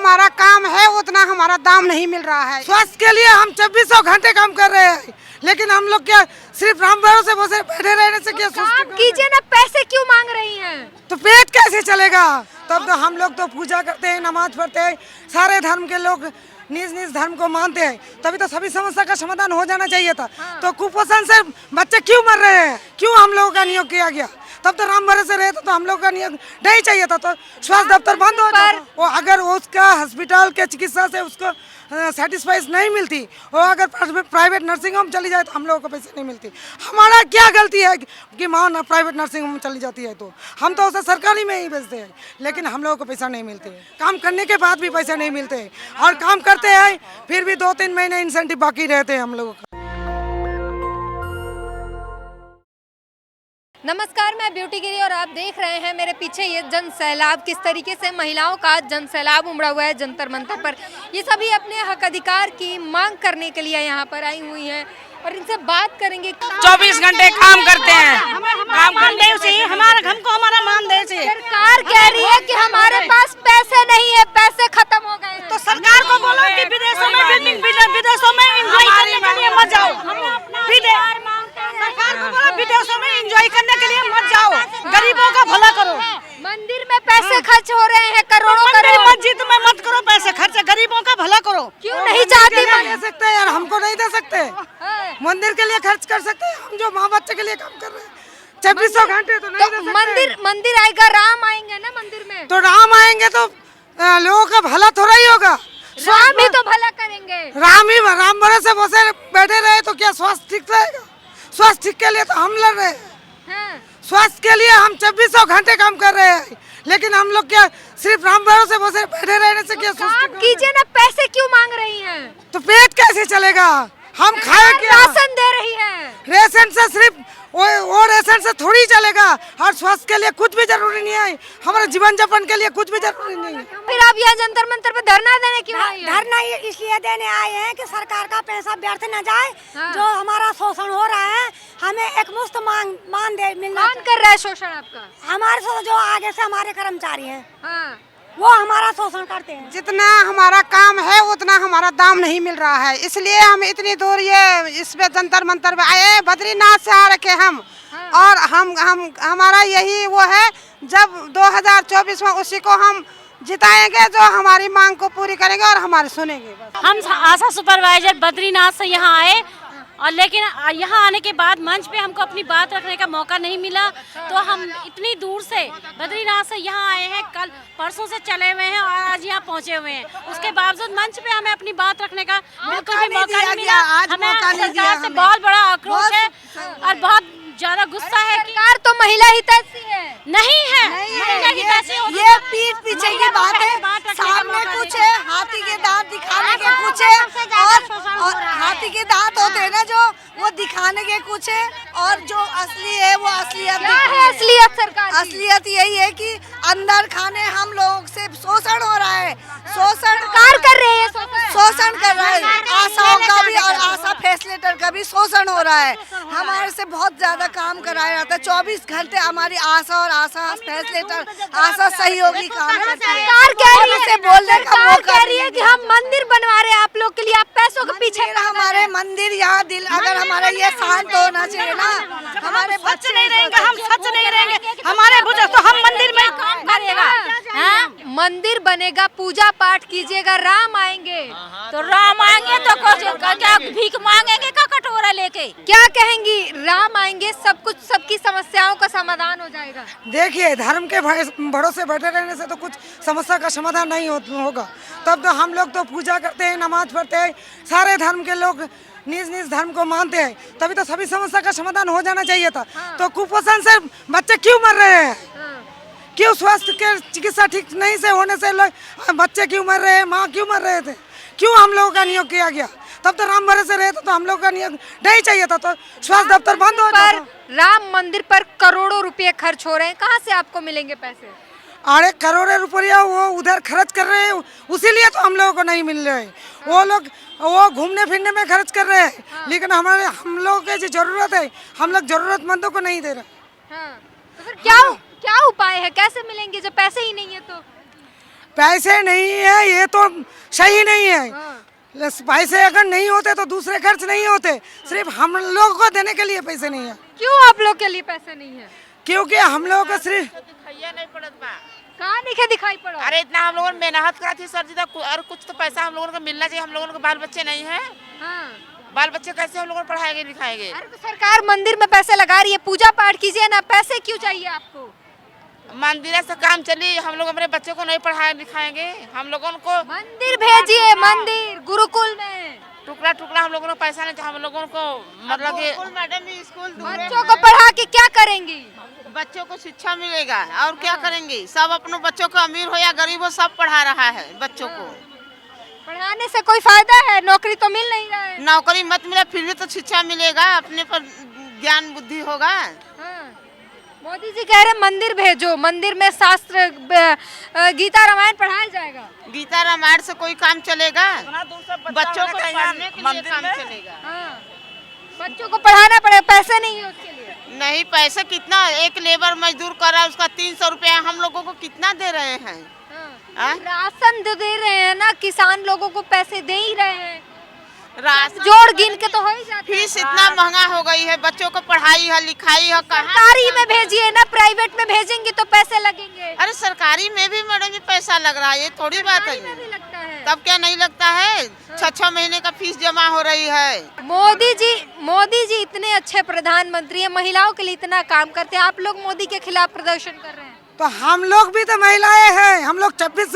हमारा काम है उतना हमारा दाम नहीं मिल रहा है। स्वास्थ्य के लिए हम 2400 घंटे काम कर रहे हैं, लेकिन हम लोग क्या सिर्फ राम भरोसे बसे बैठे रहने से क्या काम कीजिए ना, पैसे क्यों मांग रही हैं? तो पेट कैसे चलेगा? तब तो हम लोग तो पूजा करते हैं, नमाज पढ़ते हैं, सारे धर्म के लोग निज निज धर्म को मानते हैं, तभी तो सभी समस्या का समाधान हो जाना चाहिए था। तो कुपोषण से बच्चे क्यों मर रहे हैं? क्यों हम लोगों का नियोग किया गया? तब तो राम भरोसे रहे तो हम लोग का नियोग नहीं चाहिए था, तो स्वास्थ्य दफ्तर बंद हो जाता। वो अगर उसका हॉस्पिटल के चिकित्सा से उसको सेटिस्फाइज नहीं मिलती, और अगर प्राइवेट नर्सिंग होम चली जाए तो हम लोगों को पैसे नहीं मिलती। हमारा क्या गलती है कि माँ ना प्राइवेट नर्सिंग होम चली जाती है तो हम तो उसे सरकारी में ही भेजते हैं, लेकिन हम लोगों को पैसा नहीं मिलते। काम करने के बाद भी पैसे नहीं मिलते, और काम करते हैं फिर भी 2-3 महीने इंसेंटिव बाकी रहते हैं हम लोगों का। नमस्कार, मैं ब्यूटी गिरी और आप देख रहे हैं मेरे पीछे ये जन सैलाब। किस तरीके से महिलाओं का जन सैलाब उमड़ा हुआ है जंतर मंतर पर। ये सभी अपने हक अधिकार की मांग करने के लिए यहाँ पर आई हुई हैं और इनसे बात करेंगे। 24 घंटे काम करते हैं, काम करने से हमारा हमको हमारा मानदेय से। सरकार कह रही है कि हमारे पास पैसे नहीं है, पैसे खत्म हो गए हैं। तो सरकार को बोलो कि विदेशों में विदेशों में एंजॉय करने के लिए मत जाओ। सरकार को बोलो विदेशों में एंजॉय करने के लिए मत जाओ, गरीबों का भला करो। मंदिर में पैसे खर्च हो रहे हैं, करोड़ों करोड़। मस्जिद में मत करो पैसे खर्च, गरीबों का भला करो। क्यों नहीं चाहती? दे सकते हैं यार, हमको नहीं दे सकते। मंदिर के लिए खर्च कर सकते हैं, हम जो माँ बच्चे के लिए काम कर रहे हैं 2400 घंटे तो नहीं दे सकते। मंदिर आएगा, राम आएंगे ना मंदिर में, तो राम आएंगे तो लोगों का भला थोड़ा ही होगा। राम ही तो भला करेंगे। राम भरोसे बसे बैठे रहे तो क्या स्वास्थ्य ठीक रहेगा? स्वास्थ्य ठीक के लिए तो हम लड़ रहे हैं। स्वास्थ्य के लिए हम 2400 घंटे काम कर रहे हैं, लेकिन हम लोग क्या सिर्फ राम भरोसे बसे बैठे रहने से क्या? काम कीजिए ना, पैसे क्यों मांग रही हैं? तो पेट कैसे चलेगा? हम खाए क्या? राशन दे रही है। रेशन से सिर्फ वो रेशन से थोड़ी चलेगा, और स्वास्थ्य के लिए कुछ भी जरूरी नहीं है, हमारे जीवन यापन के लिए कुछ भी जरूरी नहीं है। फिर आप यहाँ जंतर मंतर पे धरना देने क्यों आए हैं? धरना इसलिए देने आए हैं कि सरकार का पैसा व्यर्थ न जाए। जो हमारा शोषण हो रहा है, हमें एक मुफ्त मानदेय मिलना। कौन कर रहा है शोषण आपका? हमारे से जो आगे से हमारे कर्मचारी हैं, वो हमारा शोषण करते हैं। जितना हमारा काम है उतना हमारा दाम नहीं मिल रहा है, इसलिए हम इतनी दूर ये इस पे जंतर मंतर पे आए। बद्रीनाथ से आ रखे हम, और हम हमारा यही वो है, जब 2024 में उसी को हम जिताएंगे जो हमारी मांग को पूरी करेंगे और हमारे सुनेंगे। हम आशा सुपरवाइजर बद्रीनाथ से यहाँ आए, और लेकिन यहाँ आने के बाद मंच पे हमको अपनी बात रखने का मौका नहीं मिला, तो हम इतनी दूर से बद्रीनाथ से यहाँ आए हैं। कल परसों से चले हुए हैं और आज यहाँ पहुँचे हुए हैं। उसके बावजूद मंच पे हमें अपनी बात रखने का बिल्कुल भी मौका नहीं मिला। हमें सरकार से बहुत बड़ा आक्रोश है और बहुत ज्यादा गुस्सा है कि सरकार तो महिला हितैषी है। नहीं है, महिला हितैषी होगी। ये पीठ पीछे की बात है, सामने कुछ है, हाथी के दांत दिखाने के कुछ है, और हाथी के दांत होते हैं ना जो, वो दिखाने के कुछ है, और जो असली है वो असलियत है। असलियत सरकार की? असलियत यही है कि अंदर खाने हम लोग से शोषण हो रहा है। शोषण सरकार कर रही है, शोषण कर रहा है। आशाओं का भी और आशा फैसिलिटेटर का भी शोषण हो रहा है। हमारे से बहुत ज्यादा काम कराया जाता है। 24 घंटे हमारी आशा और आशा फैसिलिटेटर, आशा सहयोगी काम करते हैं। सरकार कह रही है, बोलने का मौका कह रही है कि हम मंदिर बनवा रहे हैं आप लोग के लिए, आप पैसों के पीछे। हमारे मंदिर यहाँ दिल, अगर हमारा ये शांत होना चाहिए ना, हमारे सच नहीं रहेंगे, हम सच नहीं रहेंगे, हमारे बुजुर्ग तो हम मंदिर में काम करेगा। मंदिर बनेगा, पूजा पाठ कीजिएगा, राम आएंगे तो राम आएंगे तो क्या भीख मांगेंगे का कटोरा लेके? क्या कहेंगी? राम आएंगे, सब कुछ, सबकी समस्याओं का समाधान हो जाएगा। देखिए, धर्म के भरोसे बैठे रहने से तो कुछ समस्या का समाधान नहीं होगा। तब तो हम लोग तो पूजा करते हैं, नमाज पढ़ते हैं, सारे धर्म के लोग निज निज धर्म को मानते हैं, तभी तो सभी समस्या का समाधान हो जाना चाहिए था। तो कुपोषण से बच्चे क्यों मर रहे हैं? क्यों स्वास्थ्य के चिकित्सा ठीक नहीं से होने से लोग बच्चे क्यों मर रहे हैं? माँ क्यों मर रहे थे? क्यों हम लोगों का नियोग किया गया? तब तो राम भरोसे रहे तो हम लोग का नियोग नहीं चाहिए था, तो स्वास्थ्य दफ्तर बंद हो जाता। राम मंदिर पर करोड़ों रुपए खर्च हो रहे हैं, कहाँ से आपको मिलेंगे पैसे? अरे करोड़ों रुपया वो उधर खर्च कर रहे हैं, उसीलिए तो हम लोगों को नहीं मिल रहे। वो लोग वो घूमने फिरने में खर्च कर रहे हैं, लेकिन हम लोगों की जो जरूरत है, हम लोग जरूरतमंदों को नहीं दे रहे। तो फिर क्या उपाय है, कैसे मिलेंगे जब पैसे ही नहीं है? तो पैसे नहीं है ये तो सही नहीं है। पैसे अगर नहीं होते तो दूसरे खर्च नहीं होते, सिर्फ हम लोगों को देने के लिए पैसे नहीं है। क्यों आप लोग के लिए पैसे नहीं है? क्योंकि हम लोगों को सिर्फ नहीं पड़त बा। कहाँ नहीं दिखाई पड़ा? अरे इतना हम लोगों ने मेहनत करा थी सर जी, और कुछ तो पैसा हम लोगों को मिलना चाहिए। हम लोगों के बाल बच्चे नहीं है, हाँ। बाल बच्चे कैसे हम लोगों को पढ़ाएंगे लिखाएंगे? अरे तो सरकार मंदिर में पैसे लगा रही है, पूजा पाठ कीजिए ना, पैसे क्यों चाहिए आपको? मंदिर से काम चली, हम लोग अपने बच्चों को नहीं पढ़ाए लिखाएंगे। हम लोगों को मंदिर भेजिए, मंदिर गुरुकुल में टुकड़ा टुकड़ा हम लोगों को पैसा नहीं, हम लोगों को मतलब कि मैडम स्कूल बच्चों को पढ़ा के क्या करेंगी? बच्चों को शिक्षा मिलेगा और क्या करेंगे? सब अपने बच्चों को, अमीर हो या गरीब हो, सब पढ़ा रहा है बच्चों को। पढ़ाने से कोई फायदा है? नौकरी तो मिल नहीं रहा है। नौकरी मत मिले फिर भी तो शिक्षा मिलेगा, अपने पर ज्ञान बुद्धि होगा। हाँ। मोदी जी कह रहे मंदिर भेजो, मंदिर में शास्त्र गीता रामायण पढ़ाया जाएगा। गीता रामायण से कोई काम चलेगा? बच्चों को पढ़ने के लिए काम चलेगा। हाँ। बच्चों को पढ़ाना पड़ेगा, पैसे नहीं है उसके लिए। नहीं, पैसे कितना? एक लेबर मजदूर कर रहा है, उसका 300 रुपया, हम लोगों को कितना दे रहे हैं? हाँ। राशन तो दे रहे हैं ना, किसान लोगों को पैसे दे ही रहे हैं। राशन जोड़ गिन के तो हो ही जाता है। फीस इतना महंगा हो गई है, बच्चों को पढ़ाई है लिखाई है, कहाँ? सरकारी में भेजिए ना, प्राइवेट में भेजेंगे तो पैसे लगेंगे। अरे सरकारी में भी मैडम जी पैसा लग रहा है, ये थोड़ी बात है। सरकारी में भी लगता है। तब क्या नहीं लगता है? 6-6 महीने का फीस जमा हो रही है। मोदी जी इतने अच्छे प्रधानमंत्री हैं, महिलाओं के लिए इतना काम करते हैं, आप लोग मोदी के खिलाफ प्रदर्शन कर रहे हैं। तो हम लोग भी तो महिलाएं हैं, हम लोग 24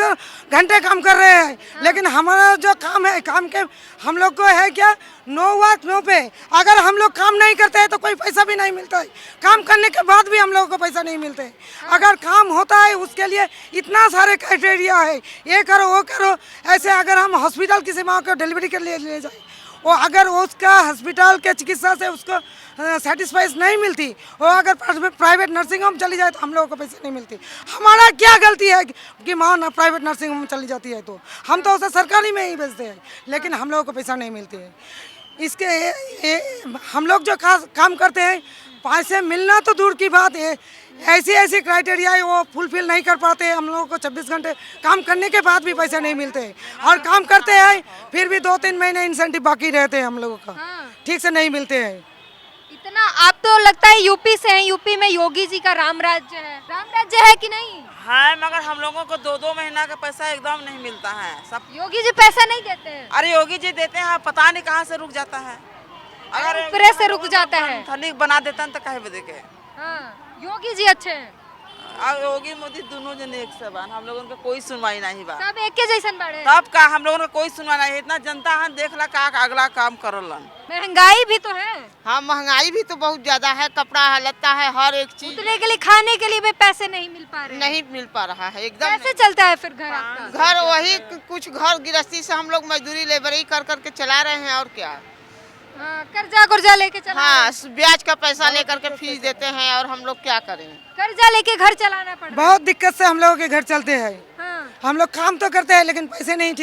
घंटे काम कर रहे हैं, लेकिन हमारा जो काम है, काम के हम लोग को है क्या, नो वर्क नो पे। अगर हम लोग काम नहीं करते हैं तो कोई पैसा भी नहीं मिलता है, काम करने के बाद भी हम लोगों को पैसा नहीं मिलते है। अगर काम होता है उसके लिए इतना सारे क्राइटेरिया है, ये करो वो करो। ऐसे अगर हम हॉस्पिटल किसी माँ को डिलीवरी के लिए ले जाए, वो अगर उसका हॉस्पिटल के चिकित्सा से उसको सेटिस्फाइज नहीं मिलती, वो अगर प्राइवेट नर्सिंग होम चली जाए तो हम लोगों को पैसे नहीं मिलती। हमारा क्या गलती है कि माँ ना प्राइवेट नर्सिंग होम चली जाती है, तो हम तो उसे सरकारी में ही भेजते हैं, लेकिन हम लोगों को पैसा नहीं मिलती है। इसके हम लोग जो काम करते हैं, पैसे मिलना तो दूर की बात है, ऐसी क्राइटेरिया है वो फुलफिल नहीं कर पाते हैं। हम लोगों को 24 घंटे काम करने के बाद भी पैसे नहीं मिलते हैं, और काम करते हैं फिर भी 2-3 महीने इंसेंटिव बाकी रहते हैं हम लोगों का, ठीक से नहीं मिलते हैं। इतना आप तो लगता है यूपी से हैं, यूपी में योगी जी का राम राज्य है, राम राज्य है कि नहीं? है, मगर हम लोगों को 2-2 महीना का पैसा एकदम नहीं मिलता है। सब योगी जी पैसा नहीं देते हैं। अरे योगी जी देते हैं, पता नहीं कहाँ से रुक जाता है। अगर ऊपर से रुक जाता है, धनिक बना देता तो कहे बदे के। हाँ, योगी जी अच्छे हैं। अब योगी मोदी दोनों जन एक से बान, हम लोगों को कोई सुनवाई नहीं बा। सब एक के जैसन बाड़े। तब का हम लोगों को कोई सुनवाई नहीं, इतना जनता है, देख ला का अगला काम करलन। महंगाई भी तो है। हाँ, महंगाई भी तो बहुत ज्यादा है, कपड़ा है, लत्ता है, हर एक चीज। उतने के लिए, खाने के लिए भी पैसे नहीं मिल पा रहे। नहीं मिल पा रहा है एकदम। कैसे चलता है फिर घर आपका? घर वही कुछ घर गृहस्थी से हम लोग मजदूरी लेबरी कर करके चला रहे हैं, और क्या। हाँ, कर्जा लेके चला रहे हाँ, हैं। ब्याज का पैसा लेकर के फीस देते हैं, और हम लोग क्या करें? कर्जा लेके घर चलाना पड़ता है। बहुत दिक्कत से हम लोगों के घर चलते हैं। हाँ, हम लोग काम तो करते हैं लेकिन पैसे नहीं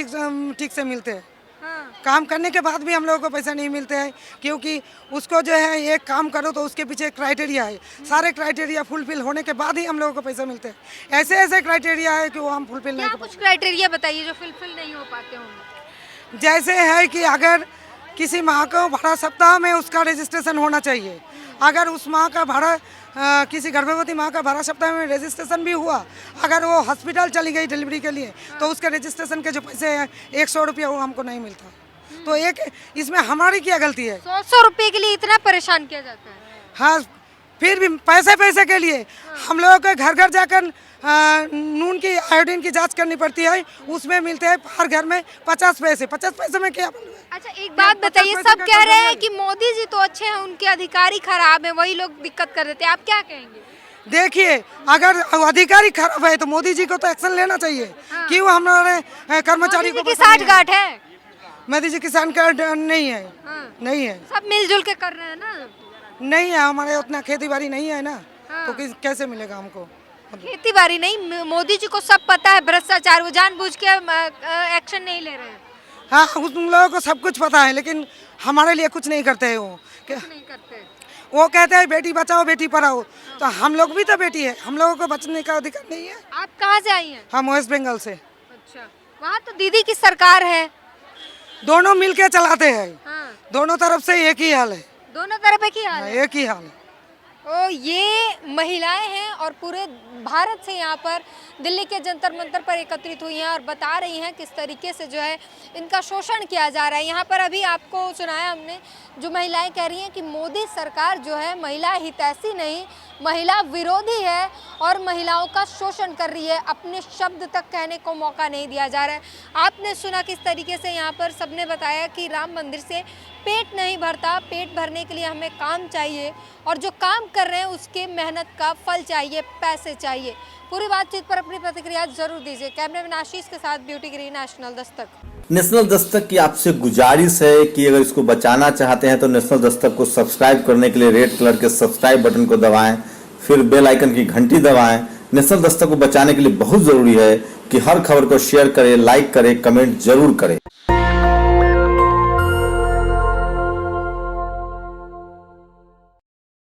ठीक से मिलते हैं। हाँ। काम करने के बाद भी हम लोगों को पैसे नहीं मिलते हैं, क्योंकि उसको जो है एक काम करो तो उसके पीछे क्राइटेरिया है, सारे क्राइटेरिया फुलफिल होने के बाद ही हम लोगों को पैसे मिलते हैं। ऐसे क्राइटेरिया है कि वो हम फुलफिल नहीं क्या कर कुछ क्राइटेरिया बताइए जो फुलफिल नहीं हो पाते होंगे? जैसे है कि अगर किसी माँ को भाड़ा सप्ताह में उसका रजिस्ट्रेशन होना चाहिए, अगर उस माँ का भाड़ा किसी गर्भवती माँ का भाड़ा सप्ताह में रजिस्ट्रेशन भी हुआ, अगर वो हॉस्पिटल चली गई डिलीवरी के लिए, तो उसके रजिस्ट्रेशन के जो पैसे हैं 100 रुपया वो हमको नहीं मिलता। तो एक इसमें हमारी क्या गलती है? 100 रुपए के लिए इतना परेशान किया जाता है। हाँ, फिर भी पैसे के लिए हम लोगों को घर घर जाकर नून की आयोडीन की जांच करनी पड़ती है, उसमें मिलते हैं हर घर में 50 पैसे। 50 पैसे में क्या? अच्छा, एक बात बताइए, सब कह रहे हैं कि मोदी जी तो अच्छे हैं, उनके अधिकारी खराब हैं, वही लोग दिक्कत कर देते हैं, आप क्या कहेंगे? देखिए, अगर अधिकारी खराब है तो मोदी जी को तो एक्शन लेना चाहिए। कि वो हमारे कर्मचारी को की साठगांठ है। मोदी जी किसान कार्ड नहीं है। हाँ। नहीं है, सब मिलजुल के कर रहे हैं ना। नहीं है, हमारे उतना खेती बाड़ी नहीं है ना। हाँ। तो कैसे मिलेगा हमको? खेती बाड़ी नहीं, मोदी जी को सब पता है भ्रष्टाचार, वो जानबूझ के एक्शन नहीं ले रहे हैं। हाँ, उन लोगों को सब कुछ पता है, लेकिन हमारे लिए कुछ नहीं करते हैं। वो नहीं करते। वो कहते हैं बेटी बचाओ बेटी पढ़ाओ, तो हम लोग भी तो बेटी है, हम लोगों को बचने का अधिकार नहीं है। आप कहाँ से आई हैं? हम वेस्ट बंगाल से। अच्छा, वहाँ तो दीदी की सरकार है। दोनों मिलके चलाते हैं, हाँ, दोनों तरफ से एक ही हाल है, दोनों तरफ एक ही हाल है। एक ही हाल है। तो ये महिलाएं हैं और पूरे भारत से यहाँ पर दिल्ली के जंतर मंतर पर एकत्रित हुई हैं और बता रही हैं किस तरीके से जो है इनका शोषण किया जा रहा है। यहाँ पर अभी आपको सुनाया हमने, जो महिलाएं कह रही हैं कि मोदी सरकार जो है महिला हितैषी नहीं, महिला विरोधी है और महिलाओं का शोषण कर रही है, अपने शब्द तक कहने को मौका नहीं दिया जा रहा है। आपने सुना किस तरीके से यहाँ पर सबने बताया कि राम मंदिर से पेट नहीं भरता, पेट भरने के लिए हमें काम चाहिए और जो काम कर रहे हैं उसके मेहनत का फल चाहिए, पैसे चाहिए। पूरी बातचीत पर अपनी प्रतिक्रिया जरूर दीजिए। कैमरामैन आशीष के साथ ब्यूटी गिरी, नेशनल दस्तक। नेशनल दस्तक की आपसे गुजारिश है कि अगर इसको बचाना चाहते हैं तो नेशनल दस्तक को सब्सक्राइब करने के लिए रेड कलर के सब्सक्राइब बटन को दबाएं, फिर बेल आइकन की घंटी दबाएं। नेशनल दस्तक को बचाने के लिए बहुत जरूरी है कि हर खबर को शेयर करें, लाइक करें, कमेंट जरूर करें।